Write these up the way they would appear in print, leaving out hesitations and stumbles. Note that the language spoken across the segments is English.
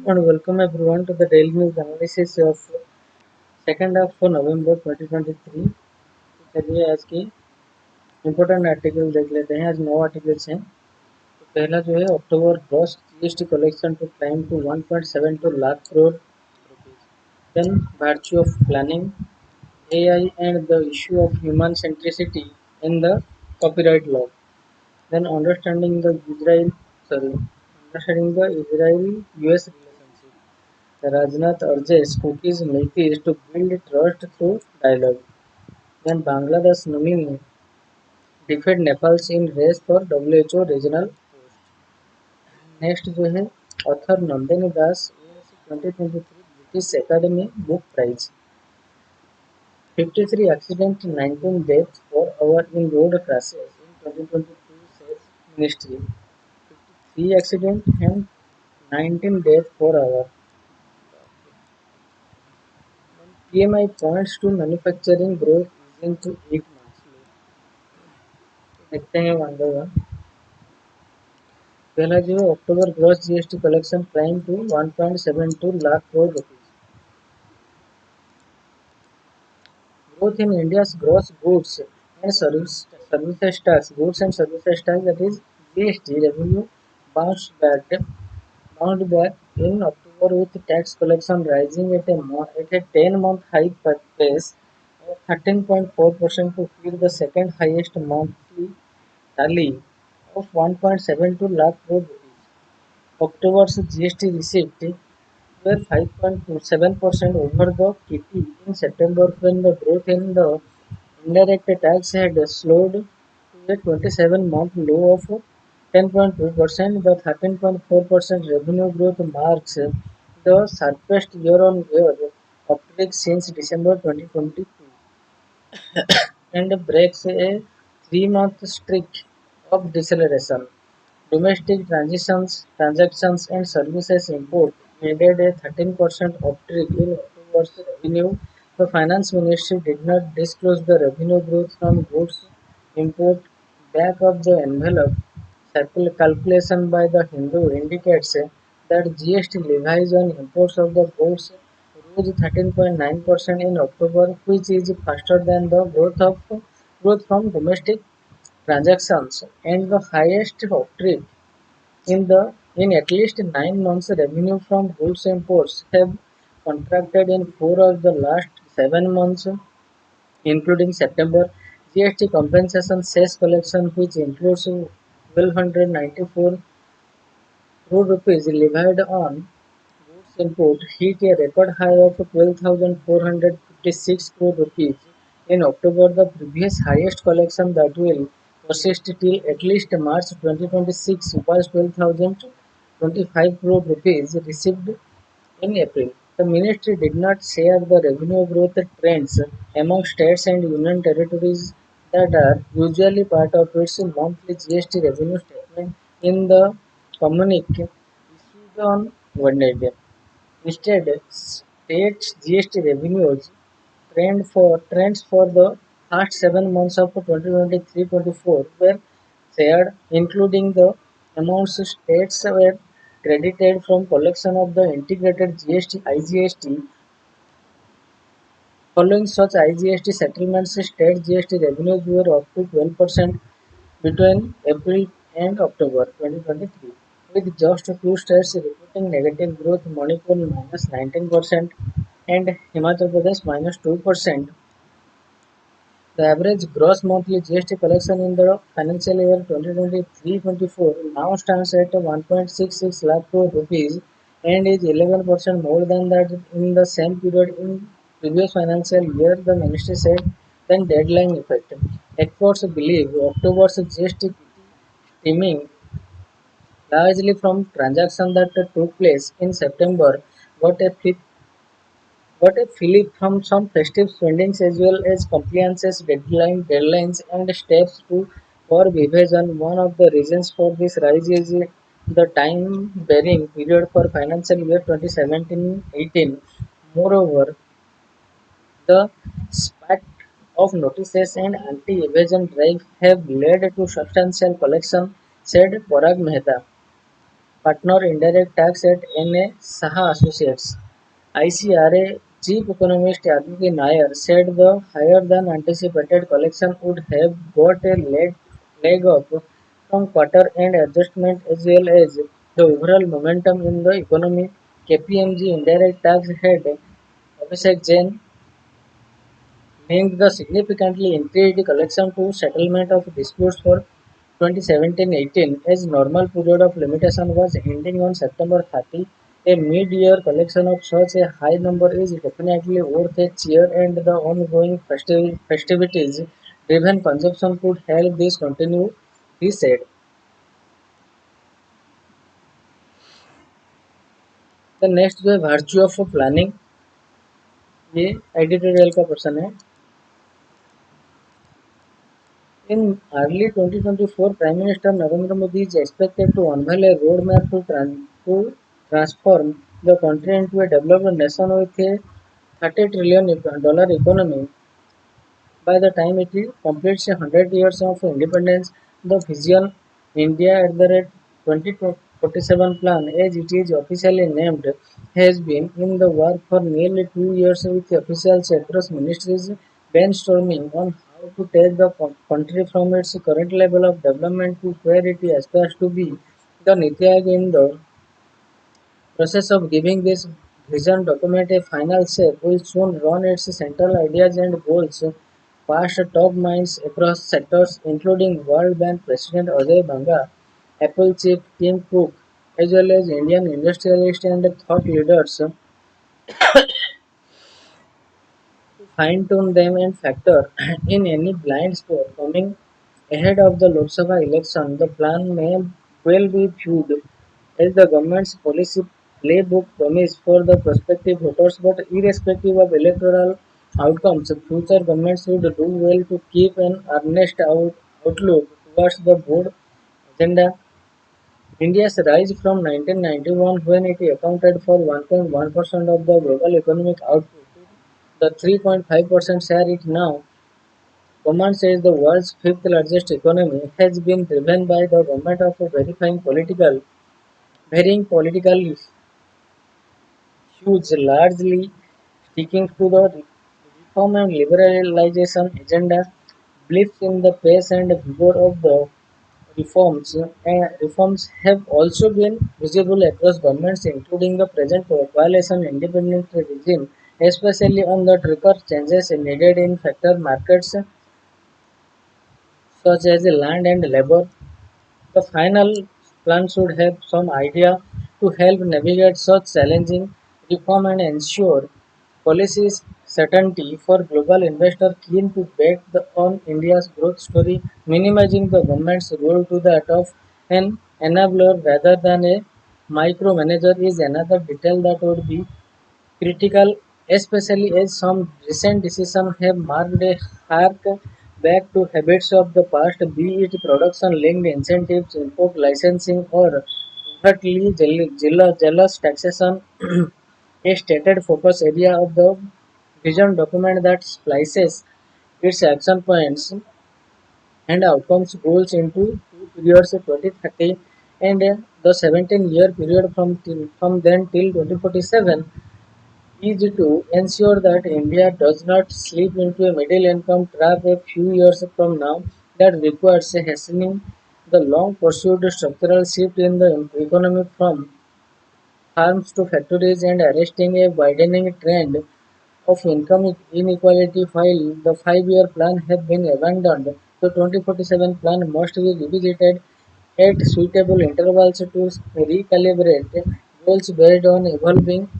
and welcome everyone to the daily news analysis of second half for November 2023। चलिए आज की important article देख लेते हैं। आज 9 आर्टिकल्स हैं। तो पहला जो है October gross GST collection to climb to 1.72 lakh crore rupees. Then virtue of planning, AI and the issue of human centricity in the copyright law. Then understanding the Israel-US relationship. Rajnath urges cookies milkies to build trust through dialogue. Then Bangladesh nominee defeat Nepal in race for WHO regional post. Next जो है author Nandini Das 2023 British academy book prize. 53 accident, 19 deaths per hour in road crashes in 2022 says ministry. 53 accident and 19 deaths per hour. PMI points to manufacturing growth easing to 8 months. देखते हैं one by one. पहला जो है October gross GST collection climb to 1.72 lakh crore rupees. Growth in India's gross goods and services tax, that is GST revenue bounced back in October with tax collection rising at a 10-month high pace of 13.4% to feed the second highest monthly tally of 1.72 lakh crore rupees. October's GST receipt were 5.27% over the KT in September when the growth in the indirect tax had slowed to a 27-month low of 10.2%. The 13.4% revenue growth marks the sharpest year-on-year uptick since December 2022 and breaks a 3-month streak of deceleration. Domestic transactions and services import added a 13% uptick in October's revenue. The Finance Ministry did not disclose the revenue growth from goods import. Back of the envelope calculation by the Hindu indicates that GST levies on imports of the goods rose 13.9% in October, which is faster than the growth from domestic transactions and the highest uptick in at least 9 months. Revenue from goods imports have contracted in 4 of the last 7 months, including September. GST compensation cess collection, which includes 1,294 crore rupees levied on goods import, hit a record high of 12,456 crore rupees in October, the previous highest collection that will persist till at least March 2026 was 12,025 crore rupees received in April. The ministry did not share the revenue growth trends among states and union territories that are usually part of its monthly GST revenue statement in the communique issued on Wednesday. Instead, states' GST revenues trends for the first 7 months of 2023-24 were shared, including the amounts states were credited from collection of the integrated GST (IGST). Following such IGST settlements, state GST revenues were up to 12% between April and October 2023, with just two states reporting negative growth: Manipur -19% and Himachal Pradesh -2%. The average gross monthly GST collection in the financial year 2023-24 now stands at 1.66 lakh crore rupees and is 11% more than that in the same period in previous financial year, the ministry said. Then deadline effect. Experts believe October's GST stemming largely from transactions that took place in September got a fillip from some festive spendings as well as compliances deadlines and steps to curb evasion. One of the reasons for this rise is the time-bearing period for financial year 2017-18. Moreover, the spate of notices and anti-evasion drive have led to substantial collection, said Parag Mehta, partner indirect tax at N.A. Saha Associates. ICRA chief economist Aditi Nair said the higher than anticipated collection would have got a leg up from quarter end adjustment as well as the overall momentum in the economy. KPMG indirect tax head Abhishek Jain linked the significantly increased collection to settlement of disputes for 2017-18 as normal period of limitation was ending on September 30. A mid-year collection of such a high number is definitely worth a cheer and the ongoing festivities driven consumption could help this continue, he said. The next जो है virtue of planning ये editorial का person है. In early 2024, Prime Minister Narendra Modi is expected to unveil a roadmap to transform the country into a developed nation with a $30 trillion economy by the time it completes 100 years of independence. The Vision India at the rate 2047 plan, as it is officially named, has been in the work for nearly 2 years with officials across ministries brainstorming on how to take the country from its current level of development to where it aspires to be. The Niti Aayog in the process of giving this vision document a final shape will soon run its central ideas and goals past top minds across sectors including World Bank President Ajay Banga, Apple chief Tim Cook, as well as Indian industrialists and thought leaders to fine-tune them and factor in any blind spot coming ahead of the Lok Sabha election. The plan may well be viewed as the government's policy playbook promise for the prospective voters, but irrespective of electoral outcomes, future governments would do well to keep an earnest outlook towards the board agenda. India's rise from 1991, when it accounted for 1.1% of the global economic output, to the 3.5% share it now commands as the world's fifth largest economy, has been driven by the government of varying political hues, largely sticking to the reform and liberalization agenda. Blips in the pace and vigor of the reforms have also been visible across governments, including the present coalition independent regime, especially on the trigger changes needed in factor markets such as land and labor. The final plan should have some idea to help navigate such challenging reform and ensure policy certainty for global investors keen to on India's growth story, minimizing the government's role to that of an enabler rather than a micromanager is another detail that would be critical, especially as some recent decisions have marked a hark back to habits of the past, be it production-linked incentives, import licensing, or overtly jealous taxation. A stated focus area of the vision document that splices its action points and outcomes goals into two periods 2030 and the 17-year period from then till 2047 is to ensure that India does not slip into a middle income trap a few years from now that requires hastening the long pursued structural shift in the economy from farms to factories and arresting a widening trend of income inequality while the 5-year plan has been abandoned. The 2047 plan must be revisited at suitable intervals to recalibrate goals based on evolving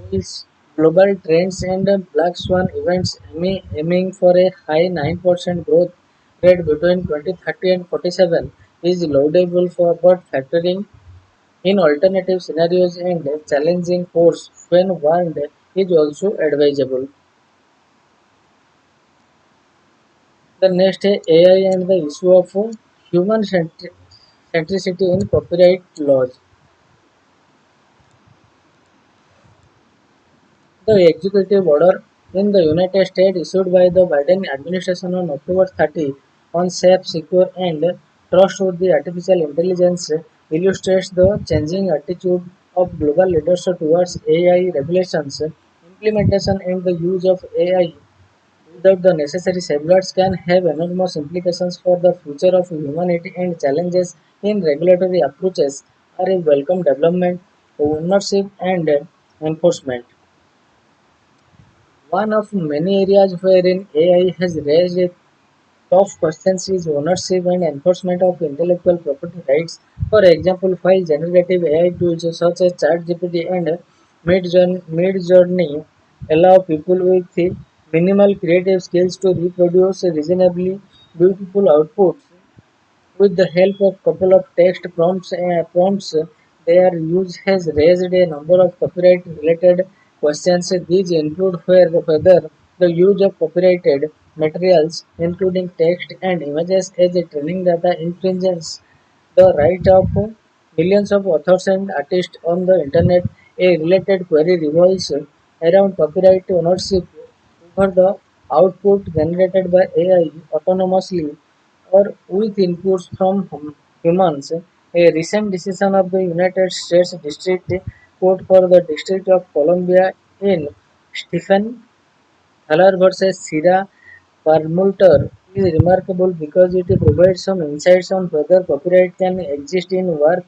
goals, global trends and black swan events aiming for a high 9% growth rate between 2030 and 47 is laudable for but factoring in alternative scenarios and challenging course when warned is also advisable. The next is AI and the issue of human centricity in copyright laws. The executive order in the United States issued by the Biden administration on October 30 on safe, secure, and trustworthy artificial intelligence illustrates the changing attitude of global leaders towards AI regulations, implementation, and the use of AI without the necessary safeguards can have enormous implications for the future of humanity and challenges in regulatory approaches are a welcome development, ownership and enforcement. One of many areas wherein AI has raised a tough questions is ownership and enforcement of intellectual property rights. For example, while generative AI tools such as ChatGPT and Midjourney allow people with minimal creative skills to reproduce reasonably beautiful outputs, with the help of couple of text prompts, their use has raised a number of copyright-related questions. These include whether the use of copyrighted materials, including text and images, as a training data infringes the right of millions of authors and artists on the internet. A related query revolves around copyright ownership over the output generated by AI autonomously or with inputs from humans. A recent decision of the United States District Court for the District of Columbia in Stephen Haller versus Sierra Perlmutter is remarkable because it provides some insights on whether copyright can exist in work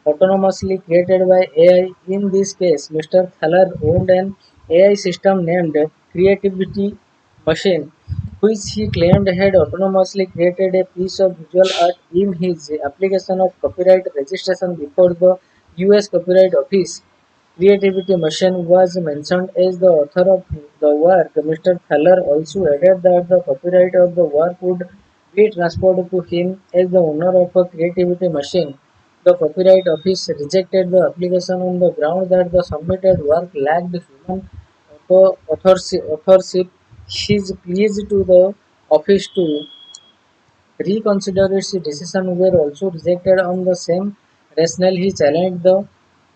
autonomously created by AI. In this case, Mr. Thaler owned an AI system named Creativity Machine, which he claimed had autonomously created a piece of visual art in his application of copyright registration before the US Copyright Office. Creativity Machine was mentioned as the author of the work. Mr. Feller also added that the copyright of the work would be transferred to him as the owner of a Creativity Machine. The Copyright Office rejected the application on the ground that the submitted work lacked human authorship. He is pleased to the office to reconsider its decision were also rejected on the same rationale. He challenged the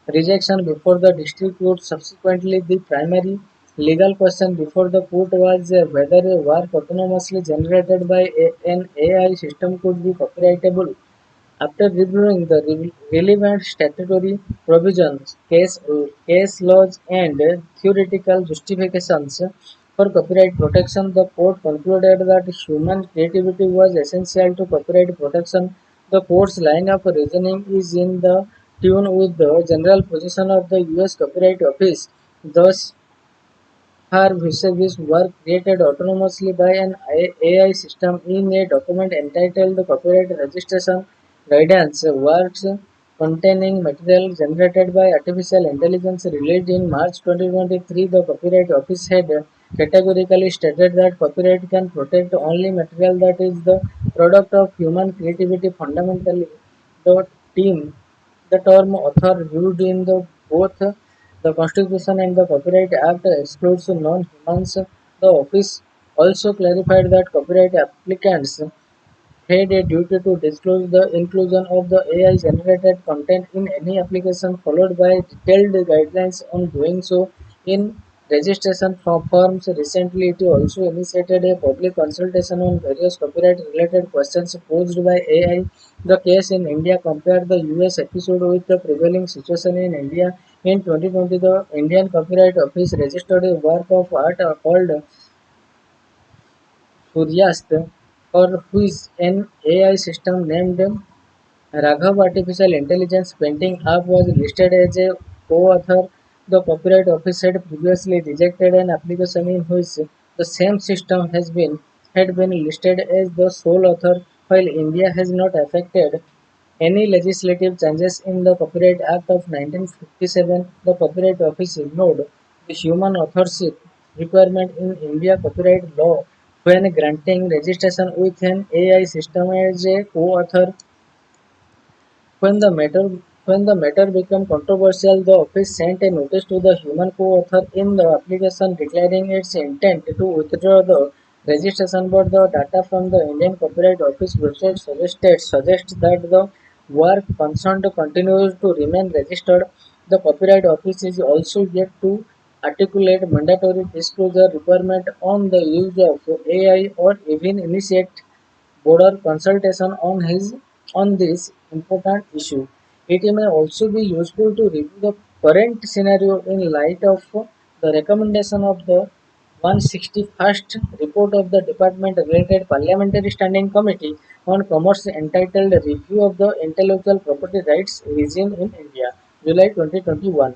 rejection before the district court. Subsequently, the primary legal question before the court was whether a work autonomously generated by an AI system could be copyrightable. After reviewing the relevant statutory provisions, case laws, and theoretical justifications for copyright protection, the court concluded that human creativity was essential to copyright protection. The court's line of reasoning is in the tune with the general position of the U.S. Copyright Office. Thus, her research work created autonomously by an AI system in a document entitled Copyright Registration Guidance works containing material generated by artificial intelligence released in March 2023. The Copyright Office had categorically stated that copyright can protect only material that is the product of human creativity. Fundamentally, the team the term author used in both the Constitution and the Copyright Act excludes non-humans. The office also clarified that copyright applicants had a duty to disclose the inclusion of the AI-generated content in any application, followed by detailed guidelines on doing so. In registration forms, recently it also initiated a public consultation on various copyright-related questions posed by AI. The case in India compared the US episode with the prevailing situation in India. In 2020, the Indian Copyright Office registered a work of art called Suryast, for which an AI system named Raghav Artificial Intelligence Painting app was listed as a co-author. The Copyright Office had previously rejected an application in which the same system had been listed as the sole author. While India has not affected any legislative changes in the Copyright Act of 1957, the Copyright Office ignored the human authorship requirement in India copyright law when granting registration with an AI system as a co-author. When the matter when the matter became controversial, the office sent a notice to the human co-author in the application declaring its intent to withdraw the registration, but the data from the Indian Copyright Office website suggests that the work concerned continues to remain registered. The Copyright Office is also yet to articulate mandatory disclosure requirement on the use of AI or even initiate broader consultation on his on this important issue. It may also be useful to review the current scenario in light of the recommendation of the 161st report of the Department related Parliamentary Standing Committee on Commerce entitled Review of the Intellectual Property Rights Regime in India, July 2021.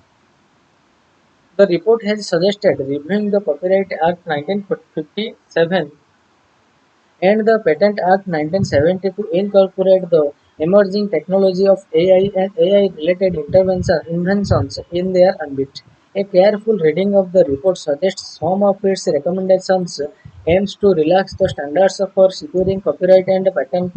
The report has suggested reviewing the Copyright Act 1957 and the Patent Act 1970 to incorporate the emerging technology of AI and AI-related inventions in their ambit. A careful reading of the report suggests some of its recommendations aims to relax the standards for securing copyright and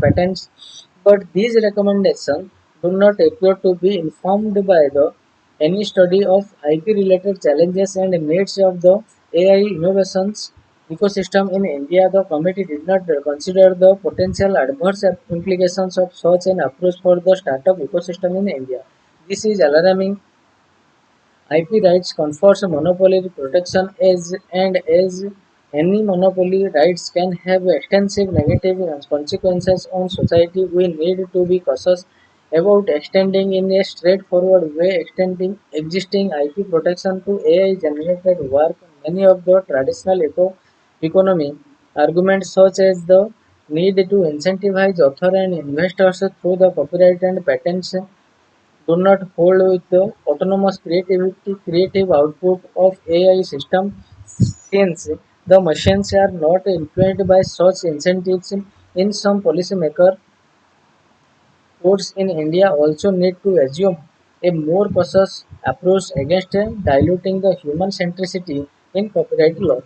patents, but these recommendations do not appear to be informed by the any study of IP-related challenges and needs of the AI innovations ecosystem in India. The committee did not consider the potential adverse implications of such an approach for the startup ecosystem in India. This is alarming. IP rights confers monopoly protection as any monopoly rights can have extensive negative consequences on society. We need to be cautious about extending in a straightforward way extending existing IP protection to AI generated work. Many of the traditional economy arguments such as the need to incentivize author and investors through the copyright and patents do not hold with the autonomous creative output of AI system since the machines are not influenced by such incentives in some policymaker courts in India also need to assume a more cautious approach against diluting the human centricity in copyright law.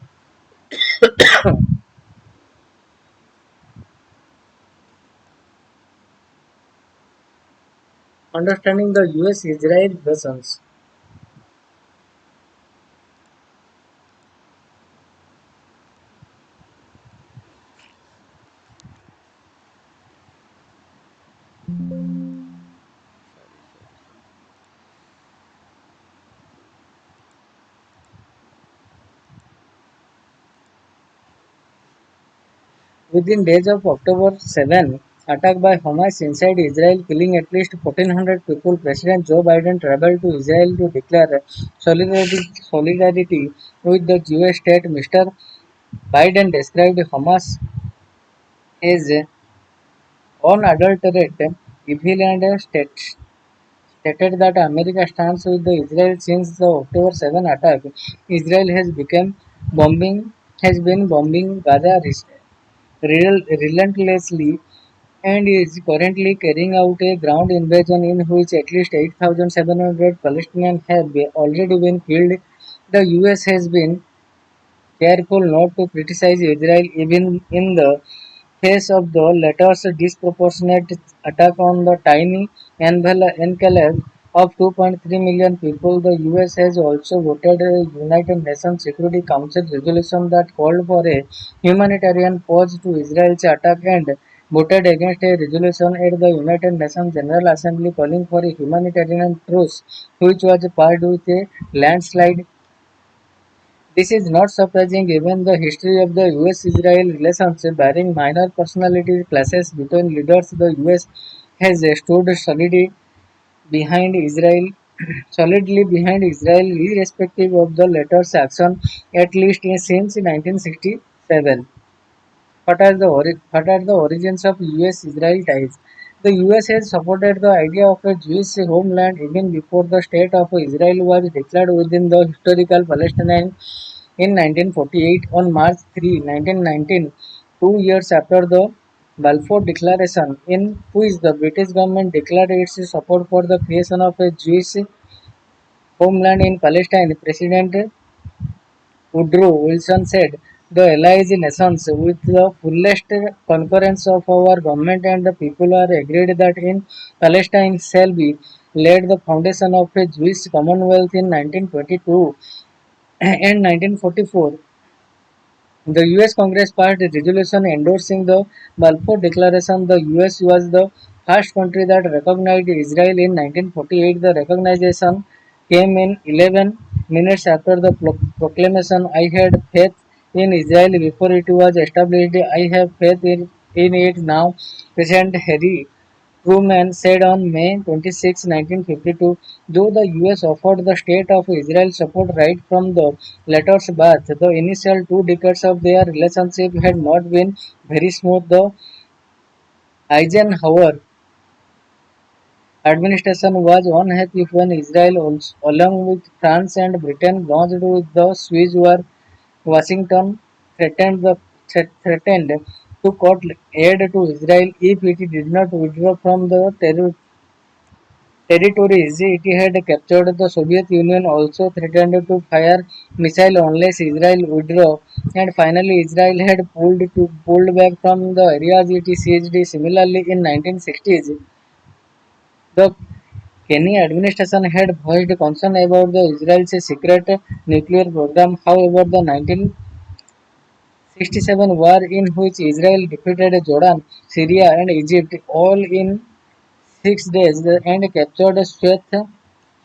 Understanding the US-Israel relations. Within days of October 7, attack by Hamas inside Israel killing at least 1,400 people, President Joe Biden traveled to Israel to declare solidarity with the Jewish state. Mr. Biden described Hamas as unadulterated evil and stated that America stands with the Israel since the October 7 attack. Israel bombing has been bombing Gaza relentlessly and is currently carrying out a ground invasion in which at least 8,700 Palestinians have already been killed. The US has been careful not to criticize Israel even in the face of the latter's disproportionate attack on the tiny enclave of 2.3 million people. The US has also voted a United Nations Security Council resolution that called for a humanitarian pause to Israel's attack and voted against a resolution at the United Nations General Assembly calling for a humanitarian truce, which was passed with a landslide. This is not surprising given the history of the US-Israel relationship. Barring minor personality clashes between leaders, the US has stood Israel, solidly behind Israel, irrespective of the latter's action, at least since 1967. What are the origins of US-Israel ties? The US has supported the idea of a Jewish homeland even before the state of Israel was declared within the historical Palestine in 1948. On March 3, 1919, 2 years after the Balfour Declaration, in which the British government declared its support for the creation of a Jewish homeland in Palestine, President Woodrow Wilson said, "The allies nations, with the fullest concurrence of our government and the people, are agreed that in Palestine shall be laid the foundation of a Jewish Commonwealth." In 1922 and 1944, the US Congress passed a resolution endorsing the Balfour Declaration. The US was the first country that recognized Israel in 1948. The recognition came in 11 minutes after the proclamation. I had faith in Israel before it was established. I have faith in it now. President Harry Truman said on May 26, 1952, though the US offered the state of Israel support right from the latter's birth, the initial 2 decades of their relationship had not been very smooth. The Eisenhower administration was unhappy when Israel, along with France and Britain, launched with the Suez War. Washington threatened threatened to cut aid to Israel if it did not withdraw from the territories it had captured. The Soviet Union also threatened to fire missiles unless Israel withdrew, and finally Israel had pulled back from the areas it seized. Similarly, in 1960s, the Kenny administration had voiced concern about the Israel's secret nuclear program. However, the 1967 war, in which Israel defeated Jordan, Syria, and Egypt all in 6 days and captured a swath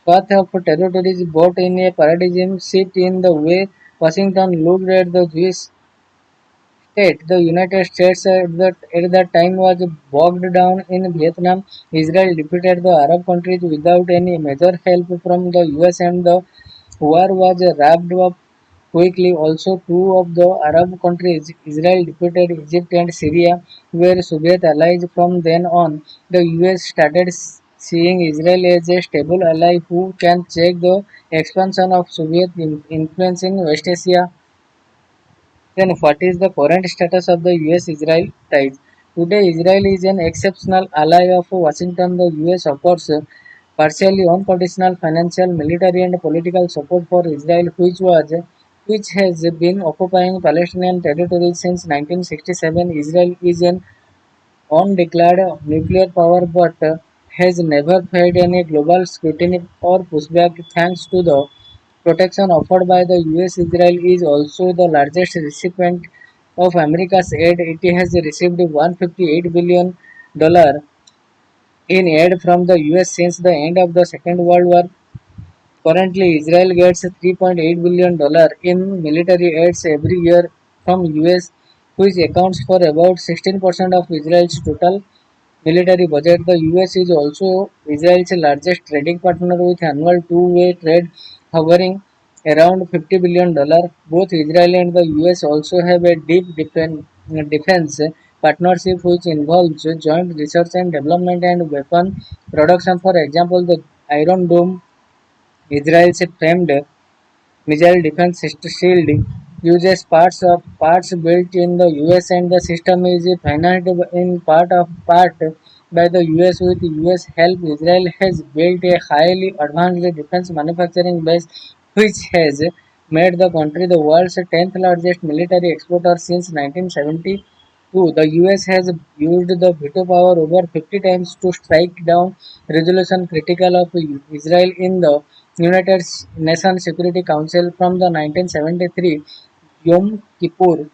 of territories, brought in a paradigm shift in the way Washington looked at the Jewish state. The United States at that time was bogged down in Vietnam. Israel defeated the Arab countries without any major help from the US, and the war was wrapped up quickly. Also, two of the Arab countries, Israel defeated Egypt and Syria, were Soviet allies. From then on, the US started seeing Israel as a stable ally who can check the expansion of Soviet influence in West Asia. Then, what is the current status of the US-Israel ties? Today, Israel is an exceptional ally of Washington. The US offers partially unconditional financial, military, and political support for Israel, which has been occupying Palestinian territory since 1967. Israel is an undeclared nuclear power but has never faced any global scrutiny or pushback thanks to the protection offered by the US. Israel is also the largest recipient of America's aid. It has received $158 billion in aid from the US since the end of the Second World War. Currently, Israel gets $3.8 billion in military aids every year from US, which accounts for about 16% of Israel's total military budget. The US is also Israel's largest trading partner with annual two-way trade hovering around $50 billion. Both Israel and the US also have a deep defense partnership which involves joint research and development and weapon production. For example, the Iron Dome, Israel's famed missile defense shield, uses parts built in the US, and the system is financed in part by the US. With US help, Israel has built a highly advanced defense manufacturing base, which has made the country the world's 10th largest military exporter since 1972. The US has used the veto power over 50 times to strike down resolution critical of Israel in the United Nations Security Council. From the 1973 Yom Kippur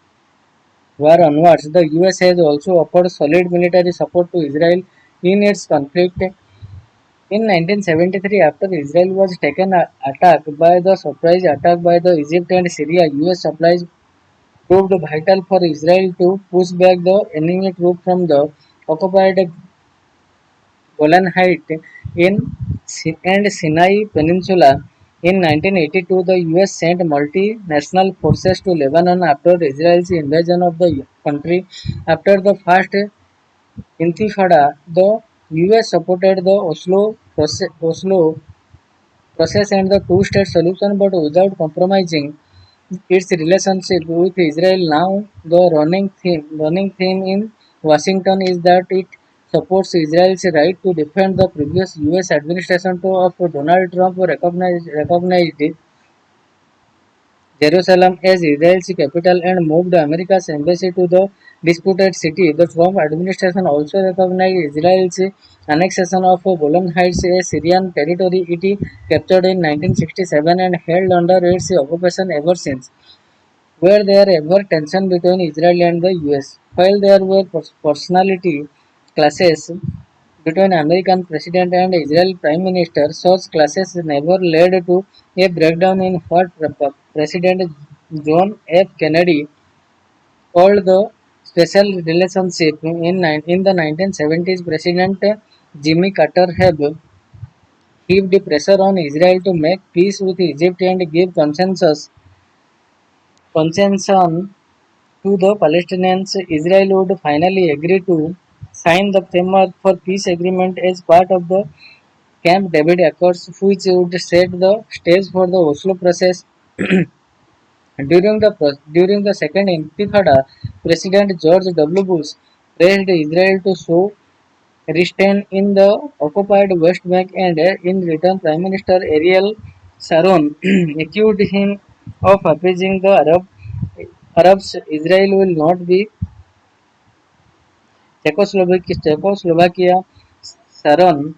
War onwards, the US has also offered solid military support to Israel in its conflict. In 1973, after Israel was taken attack by the surprise attack by the Egypt and Syria, US supplies proved vital for Israel to push back the enemy troops from the occupied Golan Heights and Sinai Peninsula. In 1982, the US sent multinational forces to Lebanon after Israel's invasion of the country. After the first Intifada, the US supported the Oslo process and the two-state solution, but without compromising its relationship with Israel. Now, the running theme in Washington is that it supports Israel's right to defend. The previous U.S. administration of Donald Trump recognized Jerusalem as Israel's capital and moved America's embassy to the disputed city. The Trump administration also recognized Israel's annexation of Golan Heights, a Syrian territory it captured in 1967 and held under its occupation ever since. Were there ever tension between Israel and the US? While there were personality clashes between American president and Israel prime minister, such clashes never led to a breakdown in what President John F. Kennedy called the special relationship. In the 1970s, President Jimmy Carter have heaved pressure on Israel to make peace with Egypt and give concession to the Palestinians. Israel would finally agree to sign the framework for peace agreement as part of the Camp David Accords, which would set the stage for the Oslo process. During the Second Intifada, President George W. Bush pressed Israel to show restraint in the occupied West Bank, and in return, Prime Minister Ariel Sharon accused him of appeasing the Arabs. Israel will not be Czechoslovakia. Sharon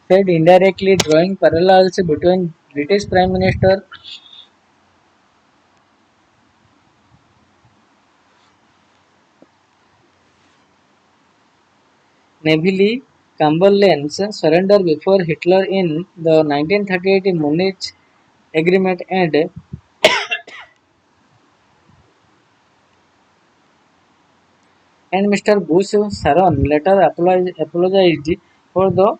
said, indirectly drawing parallels between British Prime Minister Neville Chamberlain's surrender before Hitler in the 1938 Munich Agreement, and Mr. Bush Sharon later apologized for the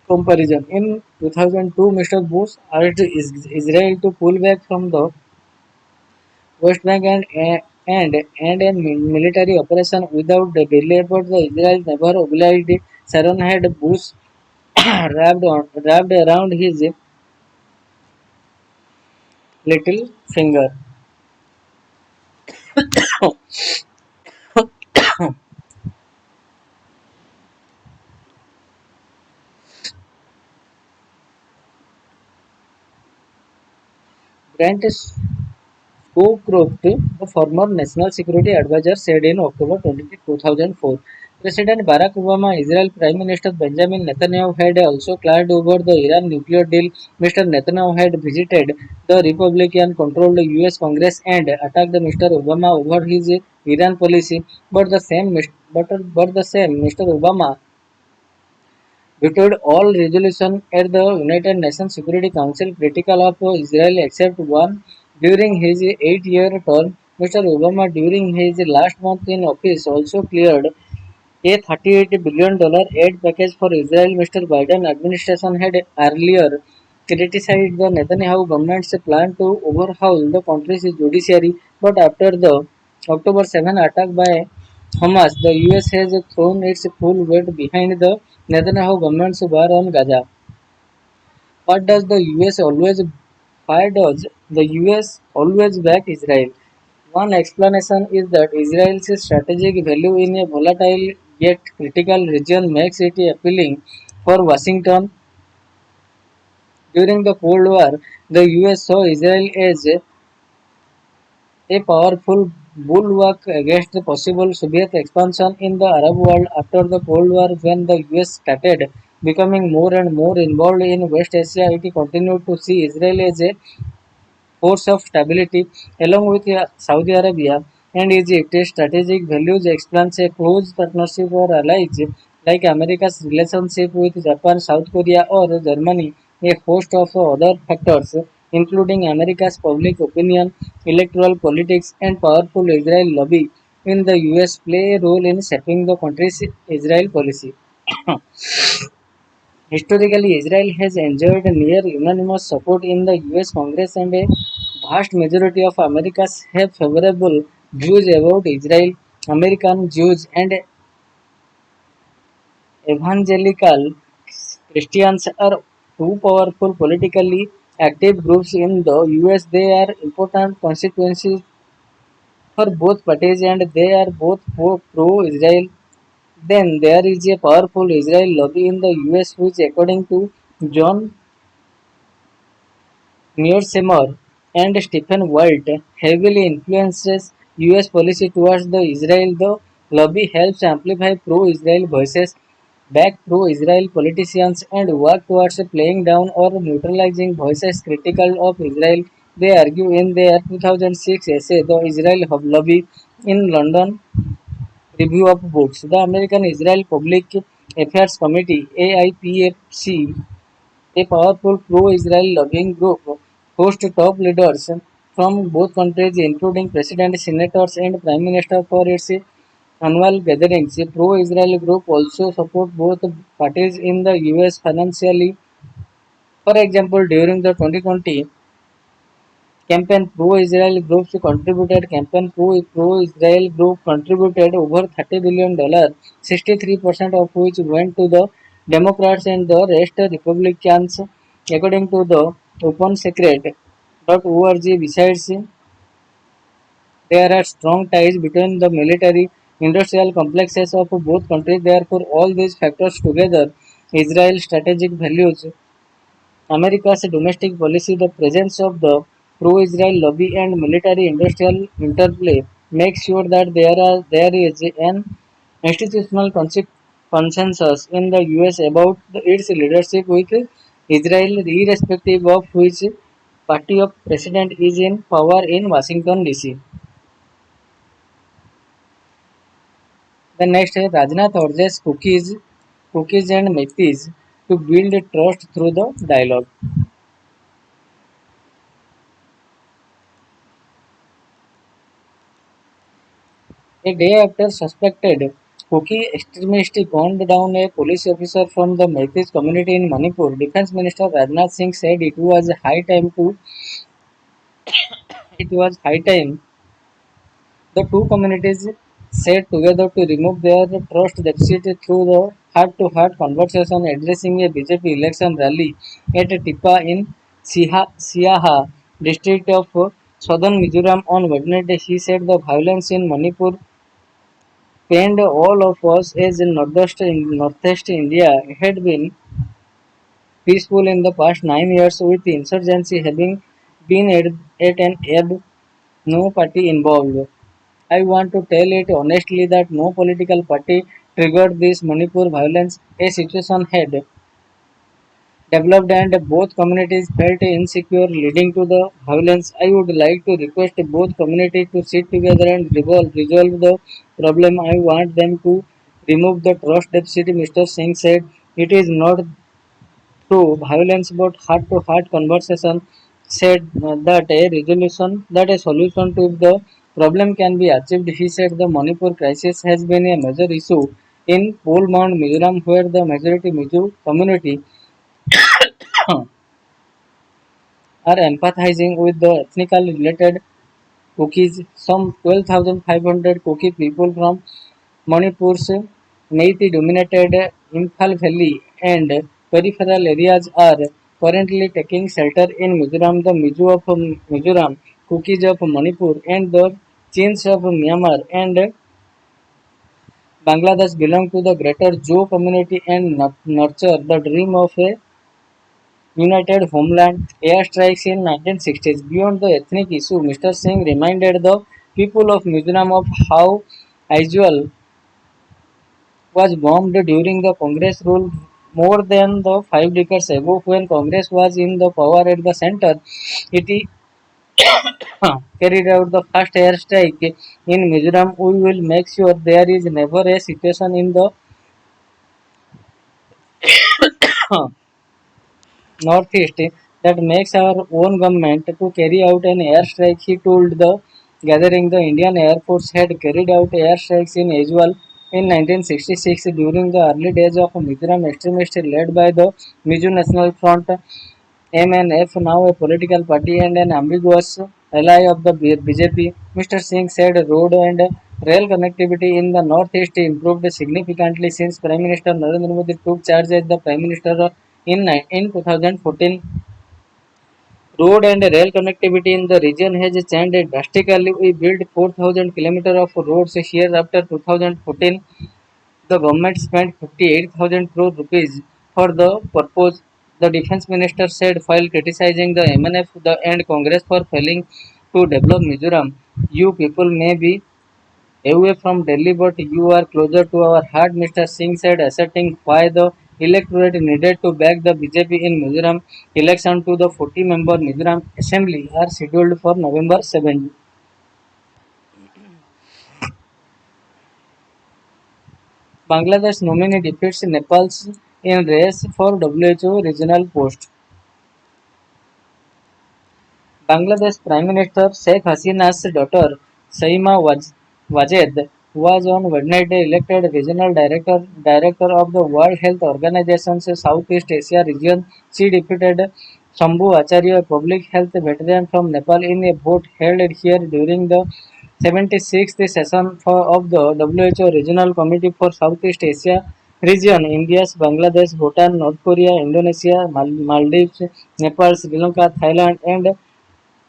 comparison. In 2002, Mr. Bush urged Israel to pull back from the West Bank and a military operation without delay, but the Israel never obliged. Sharon had Bush wrapped around his little finger. Brent Scowcroft, the former National Security Advisor, said in October 2004, President Barack Obama, Israel Prime Minister Benjamin Netanyahu had also clared over the Iran nuclear deal. Mr. Netanyahu had visited the Republican-controlled U.S. Congress and attacked Mr. Obama over his Iran policy, but the same Mr. Obama vetoed all resolutions at the United Nations Security Council critical of Israel except one. During his 8-year term, Mr. Obama, during his last month in office, also cleared a $38 billion aid package for Israel. Mr. Biden administration had earlier criticized the Netanyahu government's plan to overhaul the country's judiciary, but after the October 7 attack by Hamas, the US has thrown its full weight behind the Netanyahu government's war on Gaza. What does the US always Why does the US always back Israel? One explanation is that Israel's strategic value in a volatile yet critical region makes it appealing for Washington. During the Cold War, the US saw Israel as a powerful bulwark against the possible Soviet expansion in the Arab world. After the Cold War, when the US started becoming more and more involved in West Asia, it continued to see Israel as a force of stability. Along with Saudi Arabia and Egypt, strategic values explains a close partnership or allies like America's relationship with Japan, South Korea, or Germany. A host of other factors, including America's public opinion, electoral politics, and powerful Israel lobby in the US, play a role in shaping the country's Israel policy. Historically, Israel has enjoyed near unanimous support in the US Congress, and a vast majority of Americans have favorable views about Israel. American Jews and evangelical Christians are two powerful politically active groups in the US. They are important constituencies for both parties, and they are both pro-Israel. Then there is a powerful Israel lobby in the US, which, according to John Newsommer and Stephen Walt, heavily influences US policy towards the Israel. The lobby helps amplify pro-Israel voices, back pro-Israel politicians, and work towards playing down or neutralizing voices critical of Israel. They argue in their 2006 essay, The Israel Lobby, in London Review of Books. The American Israel Public Affairs Committee, AIPFC, a powerful pro-Israel lobbying group, hosts top leaders from both countries, including presidents, senators, and prime minister for its annual gatherings. A pro-Israel group also support both parties in the US financially. For example, during the 2020 campaign, pro-Israel group contributed over $30 billion, 63% of which went to the Democrats and the rest Republicans, according to the Open Secret.org. Besides, there are strong ties between the military industrial complexes of both countries. Therefore, all these factors together, Israel's strategic values, America's domestic policy, the presence of the pro-Israel lobby, and military-industrial interplay make sure that there is an institutional consensus in the US about its leadership with Israel, irrespective of which party of president is in power in Washington DC. The next is Rajnath urges cookies and Metis to build trust through the dialogue. A day after suspected Kuki extremist gunned down a police officer from the Metis community in Manipur, Defense Minister Rajnath Singh said it was high time the two communities sat together to remove their trust deficit through the heart-to-heart conversation addressing a BJP election rally at Tipa in Siaha district of southern Mizoram on Wednesday. He said the violence in Manipur pained all of us as in Northeast India had been peaceful in the past 9 years with the insurgency having been at an ebb, no party involved. I want to tell it honestly that no political party triggered this Manipur violence. A situation had developed and both communities felt insecure leading to the violence. I would like to request both communities to sit together and resolve the problem. I want them to remove the trust deficit. Mr. Singh said it is not through violence but heart-to-heart conversation said that a solution to the problem can be achieved. He said the Manipur crisis has been a major issue in Pole Mount, Mizoram, where the majority Mizo community are empathizing with the ethnically related Kukis. Some 12,500 Kuki people from Manipur's Meiti-dominated Imphal Valley and peripheral areas are currently taking shelter in Mizoram. The Mizo of Mizoram, Kukis of Manipur, and the Chins of Myanmar and Bangladesh belong to the greater Jo community and nurture the dream of a united homeland. Airstrikes in 1960s. Beyond the ethnic issue, Mr. Singh reminded the people of Mizoram of how Aizawl was bombed during the Congress rule more than the 5 decades ago when Congress was in the power at the center. It carried out the first airstrike in Mizoram. We will make sure there is never a situation in the Northeast that makes our own government to carry out an airstrike. He told the gathering the Indian Air Force had carried out airstrikes in Aizawl in 1966 during the early days of Mizoram extremists led by the Mizo National Front MNF, now a political party and an ambiguous ally of the BJP. Mr. Singh said road and rail connectivity in the northeast improved significantly since Prime Minister Narendra Modi took charge as the Prime Minister in 2014. Road and rail connectivity in the region has changed drastically. We built 4,000 kilometers of roads here after 2014. The government spent 58,000 crore rupees for the purpose, the defense minister said while criticizing the MNF and Congress for failing to develop Mizoram. You people may be away from Delhi, but you are closer to our heart, Mr. Singh said, asserting why the electorate needed to back the BJP in Mizoram. Election to the 40-member Mizoram Assembly are scheduled for November 7. Bangladesh nominee defeats Nepal's in race for WHO regional post. Bangladesh Prime Minister Sheikh Hasina's daughter Saima Wajed was on Wednesday elected regional director of the World Health Organization's Southeast Asia region. She defeated Shambhu Acharya, a public health veteran from Nepal, in a vote held here during the 76th session of the WHO Regional Committee for Southeast Asia region. India's Bangladesh, Bhutan, North Korea, Indonesia, Maldives, Nepal, Sri Lanka, Thailand, and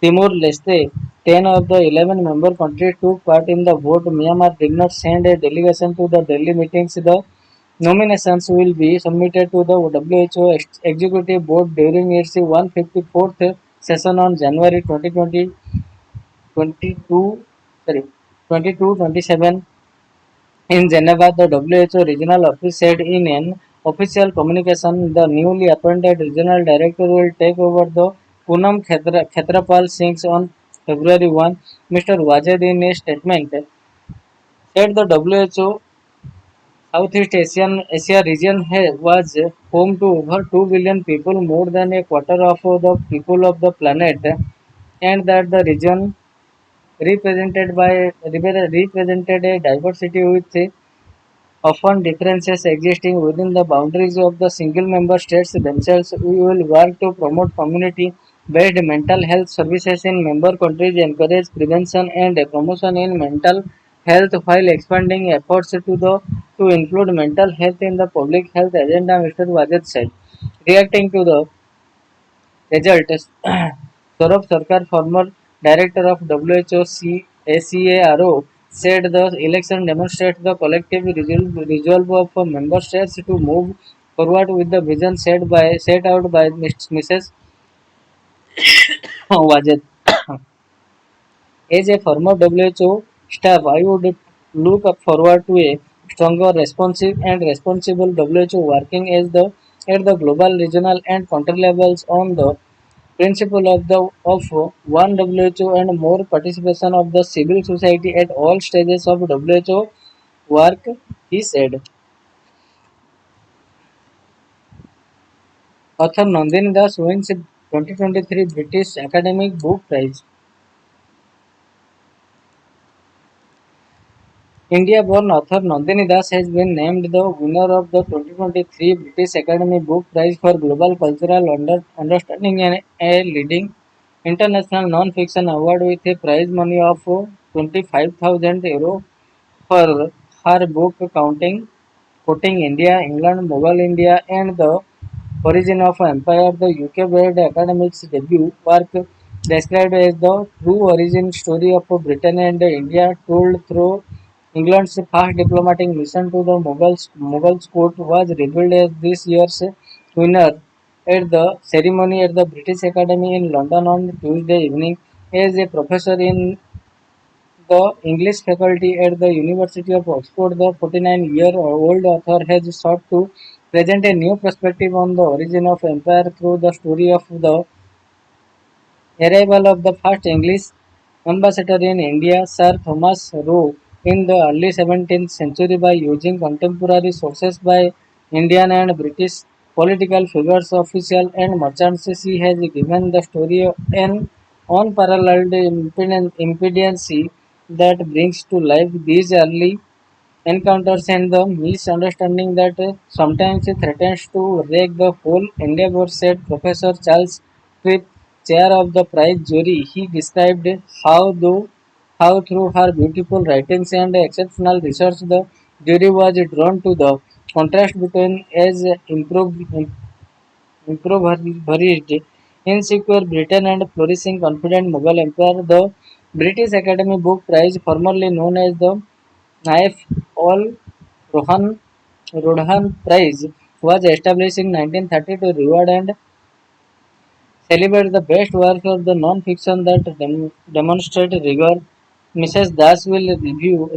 Timor-Leste. 10 of the 11 member countries took part in the vote. Myanmar did not send a delegation to the Delhi meetings. The nominations will be submitted to the WHO Executive Board during its 154th session on January 2020, 22, sorry, 22-27 in Geneva. The WHO regional office said in an official communication the newly appointed regional director will take over the Poonam Khetrapal Singh's on February 1. Mr. Wajed in a statement said the WHO Southeast Asia region was home to over 2 billion people, more than a quarter of the people of the planet, and that the region represented a diversity with often differences existing within the boundaries of the single member states themselves. We will work to promote community based mental health services in member countries, encourage prevention and promotion in mental health while expanding efforts to include mental health in the public health agenda, Mr. Wajed said. Reacting to the result, Saurabh Sarkar, former director of WHO ACARO, said the election demonstrates the collective resolve of member states to move forward with the vision set out by Mrs. Wajed. As a former WHO staff, I would look forward to a stronger, responsive, and responsible WHO working at the global, regional, and country levels on the principle of one WHO and more participation of the civil society at all stages of WHO work, he said. Author Nandini Das wins 2023 British Academic Book Prize. India-born author Nandini Das has been named the winner of the 2023 British Academy Book Prize for Global Cultural Understanding and a leading international non-fiction award with a prize money of 25,000 euro for her book quoting India, England, Mughal India, and the origin of empire. The UK-based academic's debut work, described as the true origin story of Britain and India, told through England's first diplomatic mission to the Mughals court, was revealed as this year's winner at the ceremony at the British Academy in London on Tuesday evening. As a professor in the English faculty at the University of Oxford, the 49-year-old author has sought to present a new perspective on the origin of empire through the story of the arrival of the first English ambassador in India, Sir Thomas Roe, in the early 17th century by using contemporary sources by Indian and British political figures, officials, and merchants. She has given the story an unparalleled impedance that brings to life these early encounters and the misunderstanding that sometimes threatens to wreck the whole endeavor, said Professor Charles Tripp, chair of the prize jury. He described how through her beautiful writings and exceptional research, the jury was drawn to the contrast between as impoverished, insecure Britain and flourishing confident Mughal Empire. The British Academy Book Prize, formerly known as the Naif Ol Rohan Rodhan Prize, was established in 1930 to reward and celebrate the best work of the non-fiction that demonstrate rigor. Mrs. Das will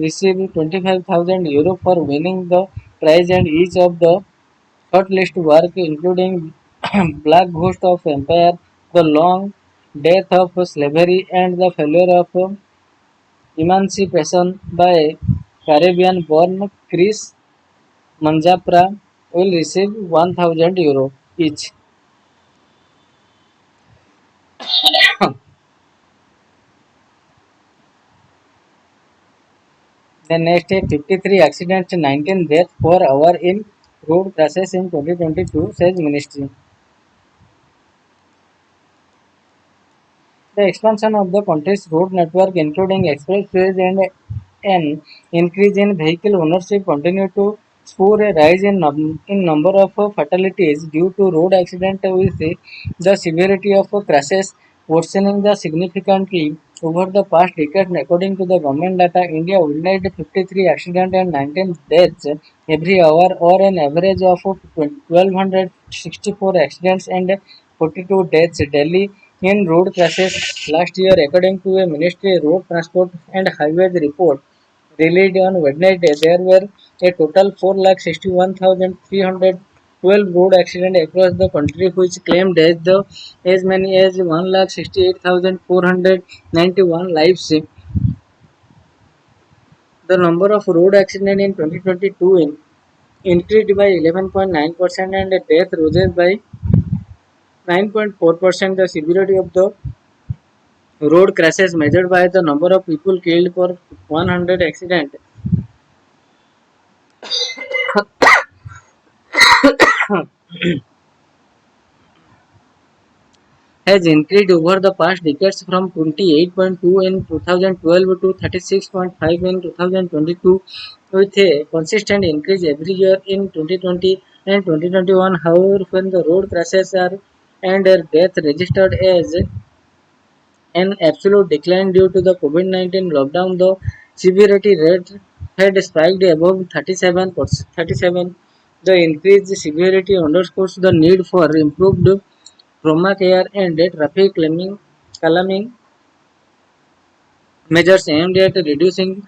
receive 25,000 euro for winning the prize, and each of the shortlist work, including Black Ghost of Empire, The Long Death of Slavery, and The Failure of Emancipation by Caribbean-born Chris Manjapra, will receive 1,000 euro each. The next 53 accidents, 19 deaths per hour in road crashes in 2022, says Ministry. The expansion of the country's road network, including expressways and an increase in vehicle ownership, continue to spur a rise in number of fatalities due to road accidents, with the severity of crashes worsening significantly over the past decade. According to the government data, India witnessed 53 accidents and 19 deaths every hour, or an average of 1,264 accidents and 42 deaths daily in road crashes last year, according to a Ministry Road Transport and Highways report released on Wednesday. There were a total 4,61,312 road accidents across the country, which claimed as many as 1,68,491 lives. The number of road accidents in 2022 increased by 11.9% and death rose by 9.4%. The severity of the road crashes measured by the number of people killed per 100 accident has increased over the past decades from 28.2 in 2012 to 36.5 in 2022, with a consistent increase every year in 2020 and 2021. However, when the road crashes are and their death registered as an absolute decline due to the COVID-19 lockdown, the severity rate had spiked above 37. The increased severity underscores the need for improved trauma care and traffic calming measures aimed at reducing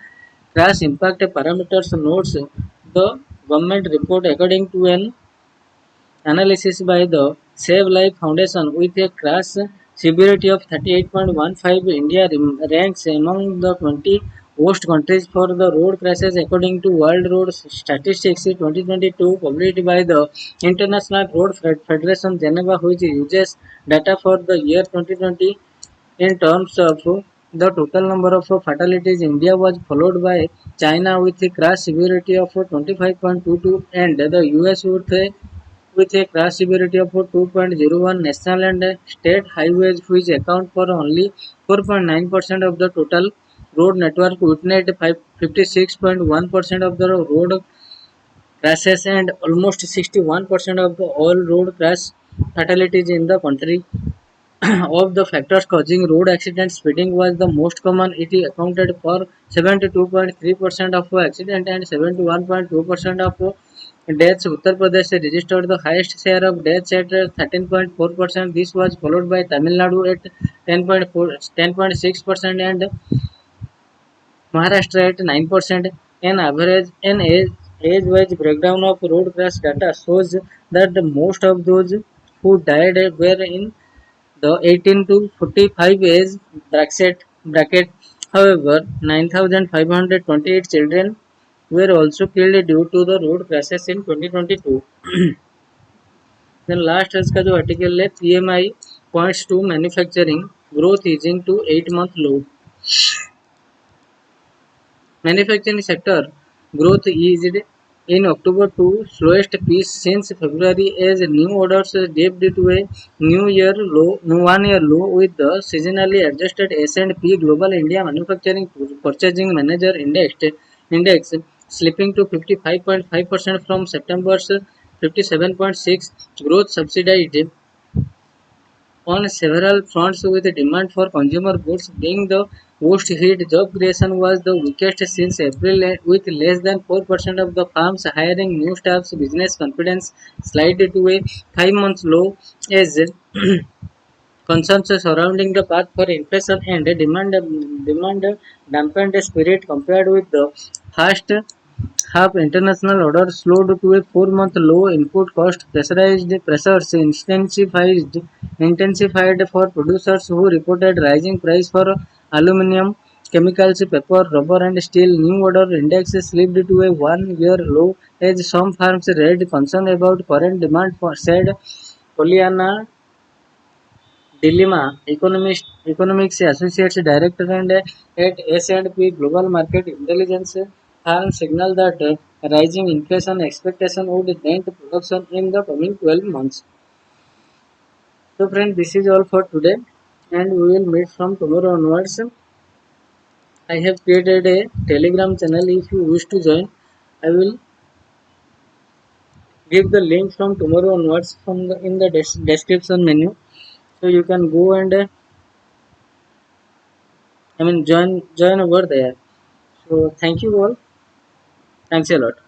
crash impact parameters, notes the government report. According to an analysis by the Save Life Foundation, with a crash severity of 38.15, India ranks among the 20 worst countries for the road crashes, according to World Road Statistics 2022, published by the International Road Federation Geneva, which uses data for the year 2020. In terms of the total number of fatalities, India was followed by China with a crash severity of 25.22, and the US with a crash severity of 2.01. National and state highways, which account for only 4.9% of the total road network, witnessed 56.1% of the road crashes and almost 61% of the all road crash fatalities in the country. Of the factors causing road accidents, speeding was the most common. It accounted for 72.3% of accidents and 71.2% of deaths. Uttar Pradesh registered the highest share of deaths at 13.4%. This was followed by Tamil Nadu at 10.6% and Maharashtra at 9%. An age-wise breakdown of road crash data shows that the most of those who died were in the 18 to 45 age bracket. However, 9,528 children were also killed due to the road crashes in 2022. Then last आज का जो article है PMI points to manufacturing growth easing to 8-month low. Manufacturing sector growth eased in October to slowest pace since February as new orders dipped to a new year low, 1 year low, with the seasonally adjusted S&P Global India Manufacturing Purchasing Manager Index slipping to 55.5% from September's 57.6. Growth subsidized on several fronts, with demand for consumer goods being the worst hit. Job creation was the weakest since April, with less than 4% of the firms hiring new staffs. Business confidence slid to a 5-month low as concerns surrounding the path for inflation and demand dampened spirit. Compared with the first half, international orders slowed to a 4-month low. Input cost pressures intensified for producers, who reported rising price for aluminum, chemicals, paper, rubber, and steel. New order indexes slipped to a 1-year low as some firms raised concern about current demand, said Poliana Dilemma, Economics Associates Director and at S&P Global Market Intelligence. and signal that rising inflation expectation would dent production in the coming 12 months. So, friend, this is all for today, and we will meet from tomorrow onwards. I have created a Telegram channel. If you wish to join, I will give the link from tomorrow onwards from the in the description menu, so you can go and join over there. So, thank you all. Thanks a lot.